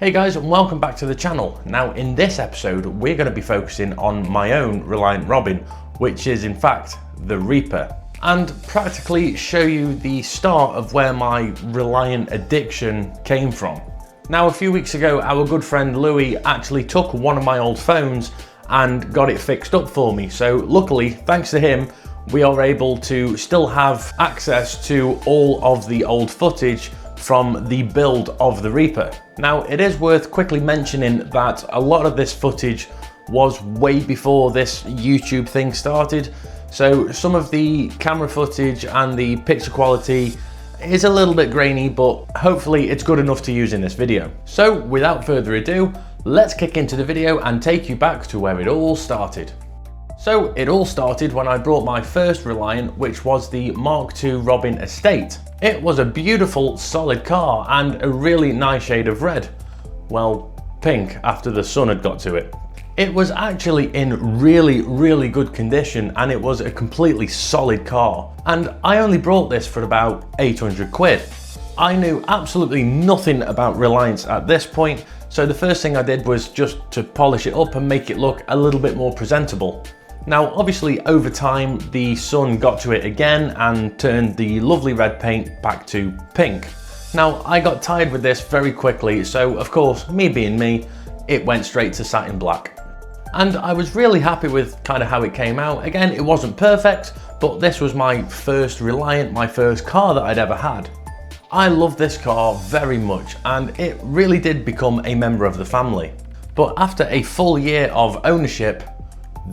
Hey guys, and welcome back to the channel. Now in this episode we're going to be focusing on my own Reliant Robin, which is in fact the Reaper, and practically show you the start of where my Reliant addiction came from. Now a few weeks ago our good friend Louis actually took one of my old phones and got it fixed up for me, so luckily thanks to him we are able to still have access to all of the old footage from the build of the Reaper. Now it is worth quickly mentioning that a lot of this footage was way before this YouTube thing started, so some of the camera footage and the picture quality is a little bit grainy, but hopefully it's good enough to use in this video. So without further ado, let's kick into the video and take you back to where it all started. So it all started when I brought my first Reliant, which was the Mark II Robin Estate. It was a beautiful, solid car and a really nice shade of red. Well, pink after the sun had got to it. It was actually in really good condition and it was a completely solid car. And I only brought this for about 800 quid. I knew absolutely nothing about Reliance at this point, so the first thing I did was just to polish it up and make it look a little bit more presentable. Now obviously over time the sun got to it again and turned the lovely red paint back to pink. Now I got tired with this very quickly, so of course, me being me, it went straight to satin black. And I was really happy with kind of how it came out. Again, it wasn't perfect, but this was my first Reliant, my first car that I'd ever had. I love this car very much and it really did become a member of the family. But after a full year of ownership,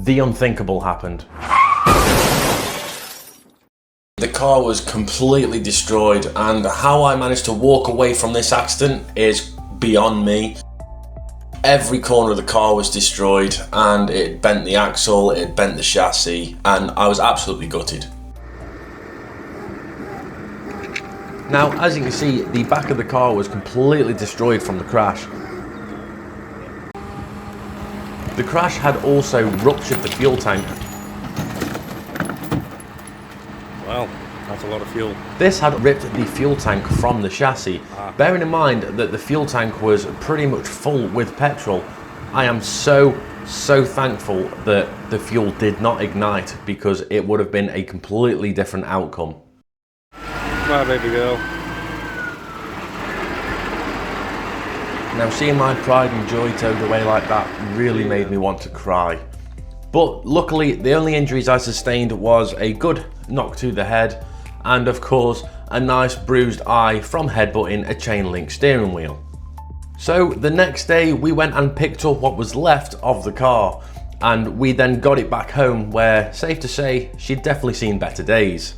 the unthinkable happened. The car was completely destroyed, and how I managed to walk away from this accident is beyond me. Every corner of the car was destroyed and it bent the axle, it bent the chassis, and I was absolutely gutted. Now as you can see, the back of the car was completely destroyed from the crash. The crash had also ruptured the fuel tank. Well, that's a lot of fuel. This had ripped the fuel tank from the chassis. Bearing in mind that the fuel tank was pretty much full with petrol, I am so thankful that the fuel did not ignite, because it would have been a completely different outcome. My baby girl. Now seeing my pride and joy towed away like that really made me want to cry. But luckily the only injuries I sustained was a good knock to the head and of course a nice bruised eye from headbutting a chain link steering wheel. So the next day we went and picked up what was left of the car, and we then got it back home, where safe to say she'd definitely seen better days.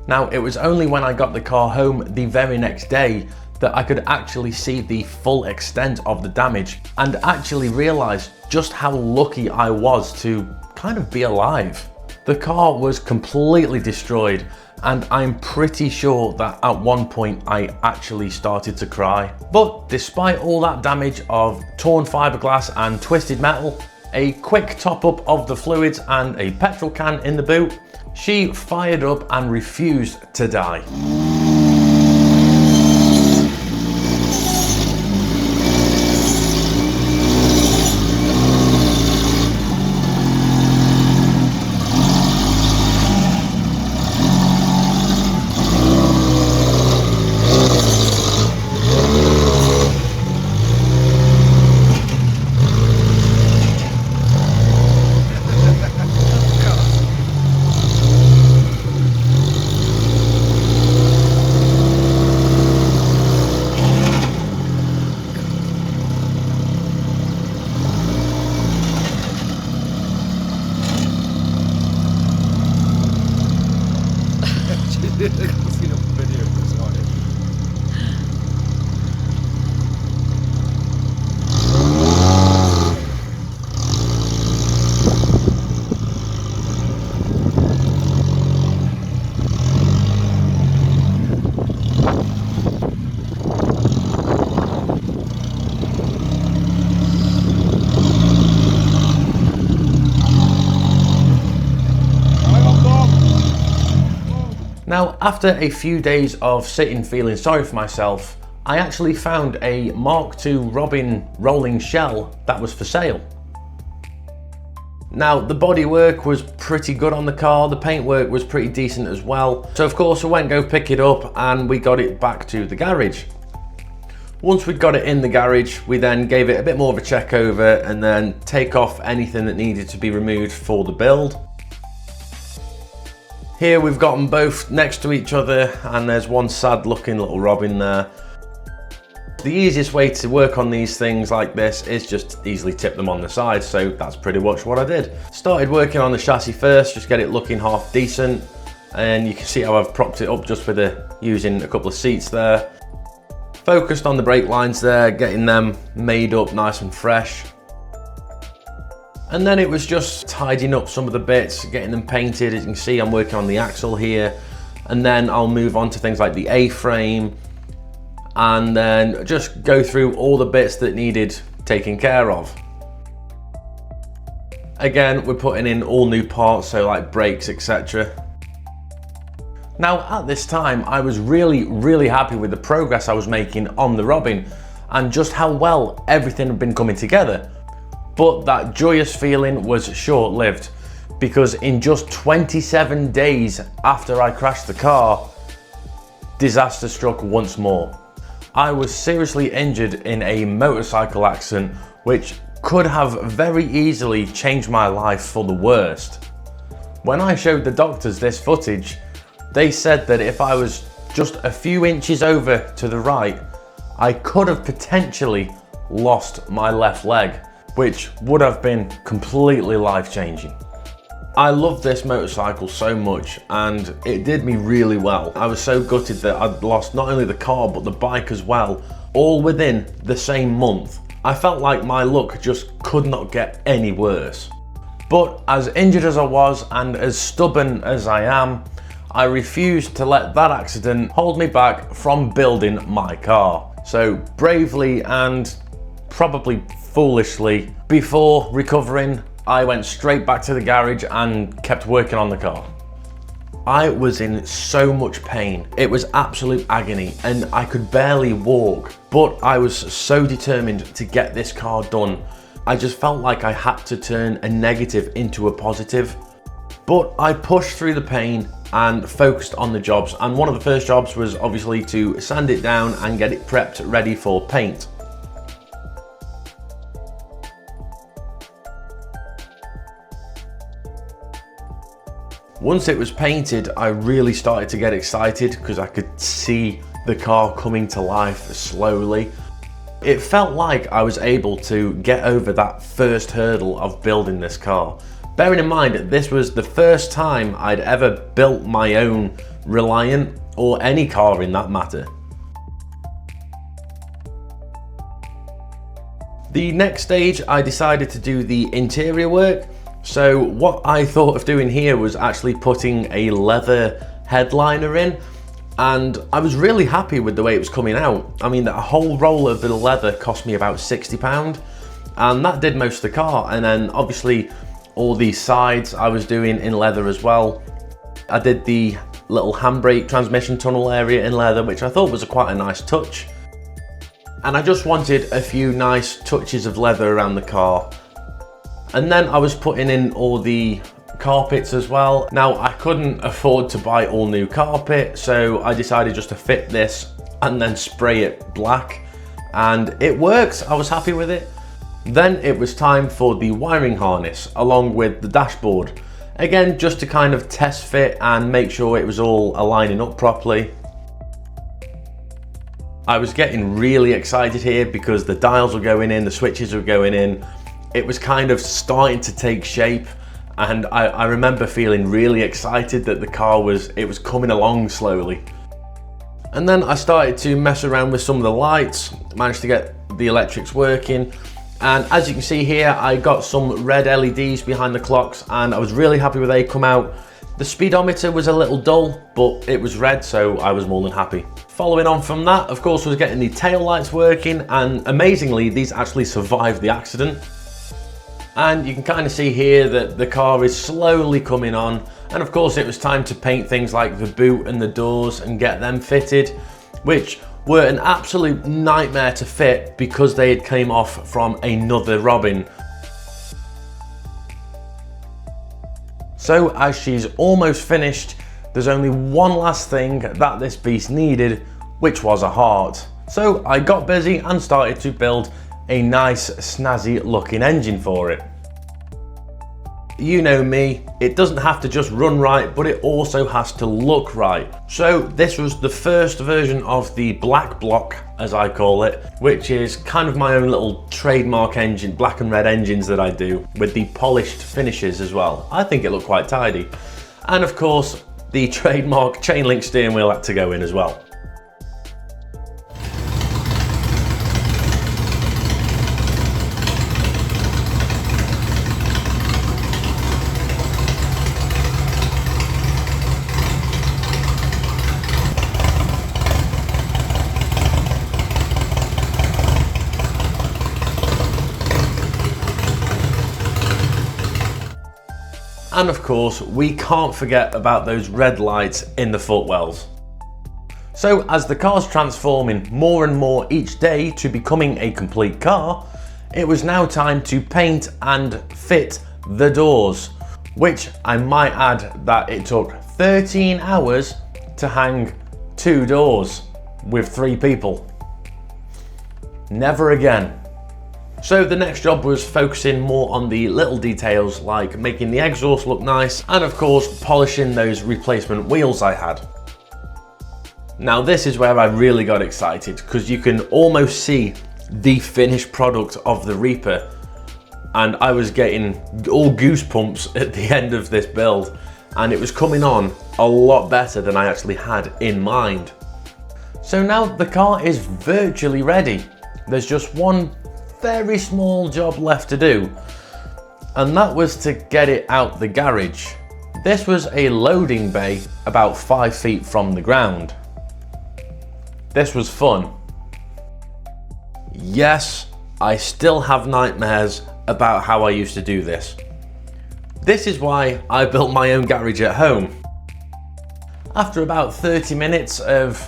Now it was only when I got the car home the very next day that I could actually see the full extent of the damage and actually realise just how lucky I was to kind of be alive. The car was completely destroyed, and I'm pretty sure that at one point I actually started to cry. But despite all that damage of torn fiberglass and twisted metal, a quick top up of the fluids and a petrol can in the boot, she fired up and refused to die. Now, after a few days of sitting feeling sorry for myself, I actually found a Mark II Robin rolling shell that was for sale. Now, the bodywork was pretty good on the car, the paintwork was pretty decent as well. So of course I went and go pick it up and we got it back to the garage. Once we'd got it in the garage, we then gave it a bit more of a check over and then take off anything that needed to be removed for the build. Here we've got them both next to each other and there's one sad looking little Robin there. The easiest way to work on these things like this is just easily tip them on the side, so that's pretty much what I did. Started working on the chassis first, just get it looking half decent, and you can see how I've propped it up just with using a couple of seats there. Focused on the brake lines there, getting them made up nice and fresh. And then it was just tidying up some of the bits, getting them painted. As you can see, I'm working on the axle here, and then I'll move on to things like the A-frame, and then just go through all the bits that needed taking care of. Again, we're putting in all new parts, so like brakes, etc. Now at this time, I was really happy with the progress I was making on the Robin and just how well everything had been coming together. But that joyous feeling was short-lived, because in just 27 days after I crashed the car, disaster struck once more. I was seriously injured in a motorcycle accident which could have very easily changed my life for the worst. When I showed the doctors this footage, they said that if I was just a few inches over to the right, I could have potentially lost my left leg, which would have been completely life-changing. I love this motorcycle so much and it did me really well. I was so gutted that I'd lost not only the car but the bike as well, all within the same month. I felt like my luck just could not get any worse. But as injured as I was and as stubborn as I am, I refused to let that accident hold me back from building my car. So bravely and probably foolishly, before recovering, I went straight back to the garage and kept working on the car. I was in so much pain. It was absolute agony and I could barely walk, but I was so determined to get this car done. I just felt like I had to turn a negative into a positive. But I pushed through the pain and focused on the jobs, and one of the first jobs was obviously to sand it down and get it prepped ready for paint. Once it was painted, I really started to get excited because I could see the car coming to life slowly. It felt like I was able to get over that first hurdle of building this car. Bearing in mind, this was the first time I'd ever built my own Reliant, or any car in that matter. The next stage, I decided to do the interior work. So what I thought of doing here was actually putting a leather headliner in, and I was really happy with the way it was coming out. I mean, a whole roll of the leather cost me about £60, and that did most of the car. And then obviously all these sides I was doing in leather as well. I did the little handbrake transmission tunnel area in leather, which I thought was quite a nice touch. And I just wanted a few nice touches of leather around the car. And then I was putting in all the carpets as well. Now, I couldn't afford to buy all new carpet, so I decided just to fit this and then spray it black. And it works, I was happy with it. Then it was time for the wiring harness along with the dashboard. Again, just to kind of test fit and make sure it was all aligning up properly. I was getting really excited here because the dials were going in, the switches were going in. It was kind of starting to take shape, and I remember feeling really excited that the car was coming along slowly. And then I started to mess around with some of the lights, managed to get the electrics working, and as you can see here, I got some red LEDs behind the clocks and I was really happy with they come out. The speedometer was a little dull, but it was red, so I was more than happy. Following on from that, of course, was getting the tail lights working, and amazingly, these actually survived the accident. And you can kind of see here that the car is slowly coming on, and of course it was time to paint things like the boot and the doors and get them fitted, which were an absolute nightmare to fit because they had came off from another Robin. So as she's almost finished, there's only one last thing that this beast needed, which was a heart. So I got busy and started to build a nice snazzy looking engine for it. You know me, it doesn't have to just run right, but it also has to look right. So this was the first version of the black block, as I call it, which is kind of my own little trademark engine, black and red engines that I do, with the polished finishes as well. I think it looked quite tidy. And of course, the trademark chain link steering wheel had to go in as well. And of course, we can't forget about those red lights in the footwells. So as the car's transforming more and more each day to becoming a complete car, it was now time to paint and fit the doors, which I might add that it took 13 hours to hang 2 doors with 3 people. Never again. So the next job was focusing more on the little details, like making the exhaust look nice and of course polishing those replacement wheels I had. Now this is where I really got excited because you can almost see the finished product of the Reaper, and I was getting all goosebumps at the end of this build, and it was coming on a lot better than I actually had in mind. So now the car is virtually ready. There's just one very small job left to do, and that was to get it out the garage. This was a loading bay about 5 feet from the ground. This was fun. Yes, I still have nightmares about how I used to do this. This is why I built my own garage at home. After about 30 minutes of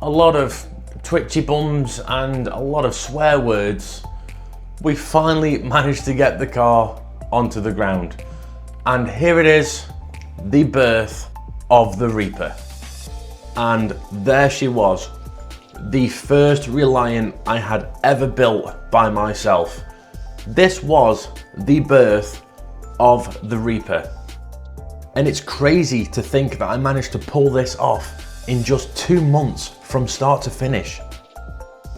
a lot of twitchy bums and a lot of swear words, we finally managed to get the car onto the ground. And here it is, the birth of the Reaper. And there she was, the first Reliant I had ever built by myself. This was the birth of the Reaper. And it's crazy to think that I managed to pull this off in just 2 months from start to finish.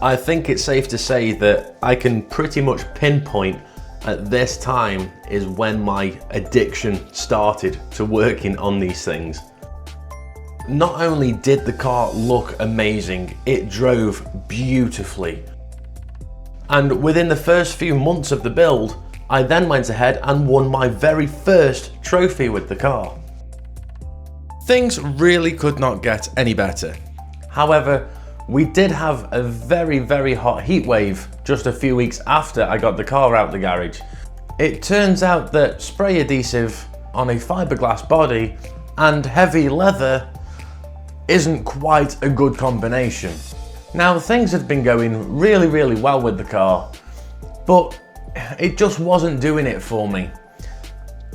I think it's safe to say that I can pretty much pinpoint at this time is when my addiction started to working on these things. Not only did the car look amazing, it drove beautifully. And within the first few months of the build, I then went ahead and won my very first trophy with the car. Things really could not get any better. However, we did have a very, very hot heat wave just a few weeks after I got the car out the garage. It turns out that spray adhesive on a fiberglass body and heavy leather isn't quite a good combination. Now things had been going really, really well with the car, but it just wasn't doing it for me.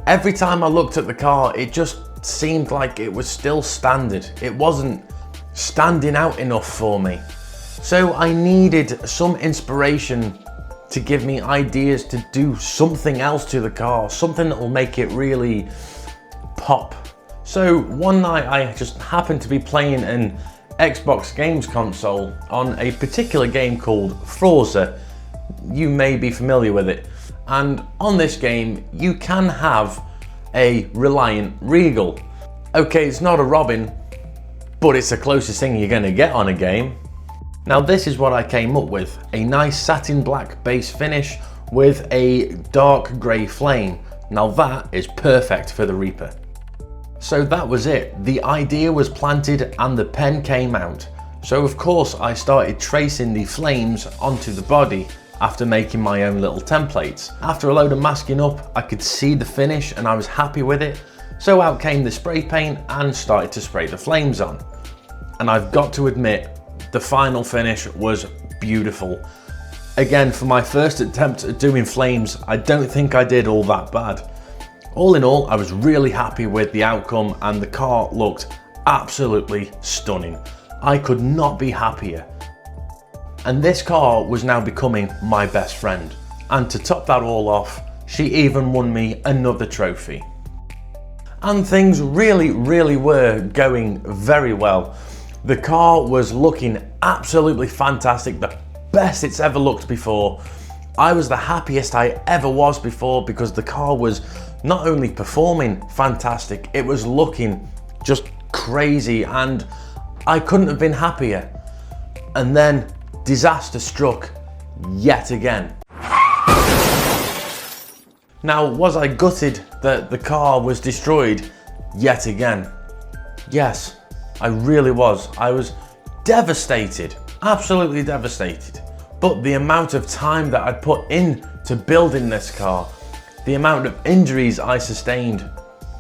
Every time I looked at the car, it just seemed like it was still standard. It wasn't standing out enough for me. So I needed some inspiration to give me ideas to do something else to the car, something that will make it really pop. So one night I just happened to be playing an Xbox games console on a particular game called Forza. You may be familiar with it. And on this game, you can have a Reliant Regal. Okay, it's not a Robin, but it's the closest thing you're gonna get on a game. Now this is what I came up with, a nice satin black base finish with a dark grey flame. Now that is perfect for the Reaper. So that was it, the idea was planted and the pen came out. So of course I started tracing the flames onto the body after making my own little templates. After a load of masking up, I could see the finish and I was happy with it. So out came the spray paint and started to spray the flames on. And I've got to admit, the final finish was beautiful. Again, for my first attempt at doing flames, I don't think I did all that bad. All in all, I was really happy with the outcome and the car looked absolutely stunning. I could not be happier. And this car was now becoming my best friend. And to top that all off, she even won me another trophy. And things really were going very well. The car was looking absolutely fantastic, the best it's ever looked before. I was the happiest I ever was before because the car was not only performing fantastic, it was looking just crazy and I couldn't have been happier. And then disaster struck yet again. Now, was I gutted that the car was destroyed yet again? Yes, I really was. I was devastated, absolutely devastated. But the amount of time that I'd put into building this car, the amount of injuries I sustained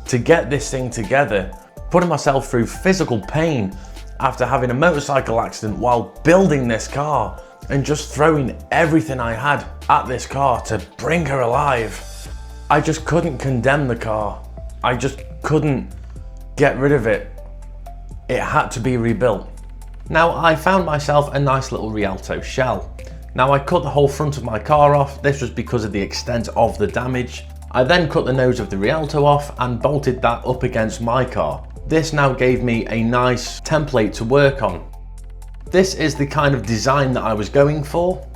to get this thing together, putting myself through physical pain after having a motorcycle accident while building this car and just throwing everything I had at this car to bring her alive. I just couldn't condemn the car. I just couldn't get rid of it. It had to be rebuilt. Now, I found myself a nice little Rialto shell. Now, I cut the whole front of my car off. This was because of the extent of the damage. I then cut the nose of the Rialto off and bolted that up against my car. This now gave me a nice template to work on. This is the kind of design that I was going for.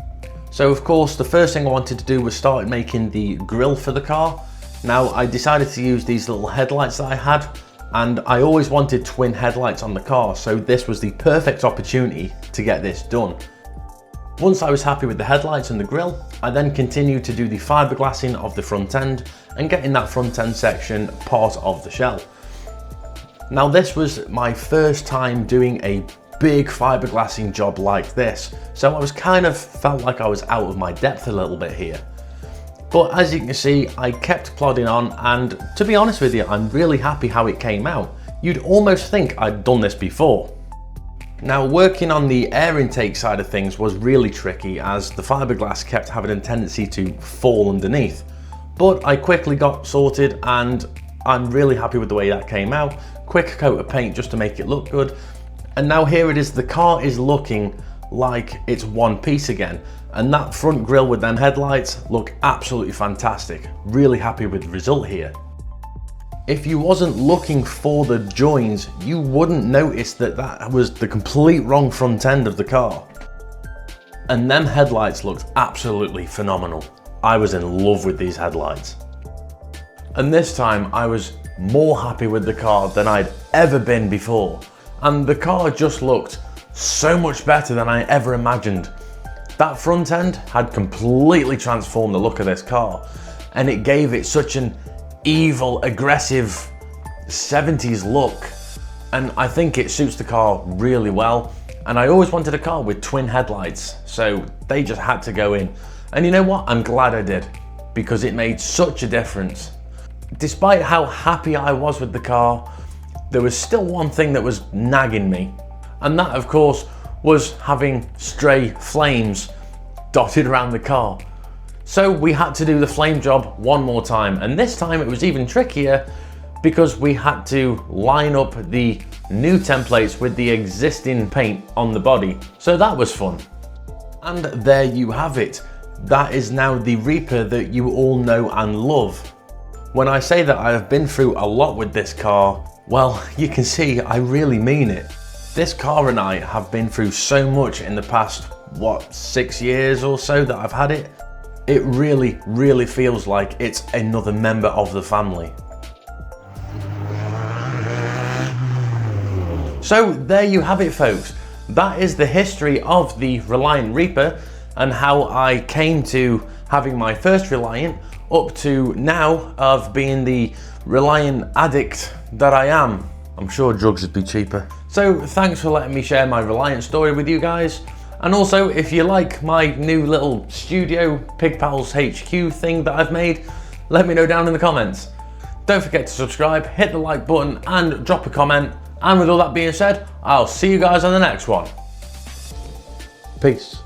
So of course, the first thing I wanted to do was start making the grille for the car. Now, I decided to use these little headlights that I had, and I always wanted twin headlights on the car, so this was the perfect opportunity to get this done. Once I was happy with the headlights and the grille, I then continued to do the fiberglassing of the front end and getting that front end section part of the shell. Now, this was my first time doing a big fiberglassing job like this, so I was kind of felt like I was out of my depth a little bit here. But as you can see, I kept plodding on, and to be honest with you, I'm really happy how it came out. You'd almost think I'd done this before. Now, working on the air intake side of things was really tricky as the fiberglass kept having a tendency to fall underneath. But I quickly got sorted and I'm really happy with the way that came out. Quick coat of paint just to make it look good. And now here it is, the car is looking like it's one piece again. And that front grille with them headlights look absolutely fantastic. Really happy with the result here. If you wasn't looking for the joins, you wouldn't notice that that was the complete wrong front end of the car. And them headlights looked absolutely phenomenal. I was in love with these headlights. And this time I was more happy with the car than I'd ever been before. And the car just looked so much better than I ever imagined. That front end had completely transformed the look of this car, and it gave it such an evil, aggressive 70s look, and I think it suits the car really well. And I always wanted a car with twin headlights, so they just had to go in. And you know what? I'm glad I did, because it made such a difference. Despite how happy I was with the car, there was still one thing that was nagging me, and that of course was having stray flames dotted around the car. So we had to do the flame job one more time, and this time it was even trickier because we had to line up the new templates with the existing paint on the body. So that was fun. And there you have it. That is now the Reaper that you all know and love. When I say that I have been through a lot with this car, well, you can see I really mean it. This car and I have been through so much in the past, 6 years or so that I've had it. It really feels like it's another member of the family. So there you have it, folks. That is the history of the Reliant Reaper and how I came to having my first Reliant up to now of being the Reliant addict that I am. I'm sure drugs would be cheaper. So thanks for letting me share my Reliant story with you guys. And also, if you like my new little studio Pig Pals HQ thing that I've made, let me know down in the comments. Don't forget to subscribe, hit the like button and drop a comment. And with all that being said, I'll see you guys on the next one. Peace.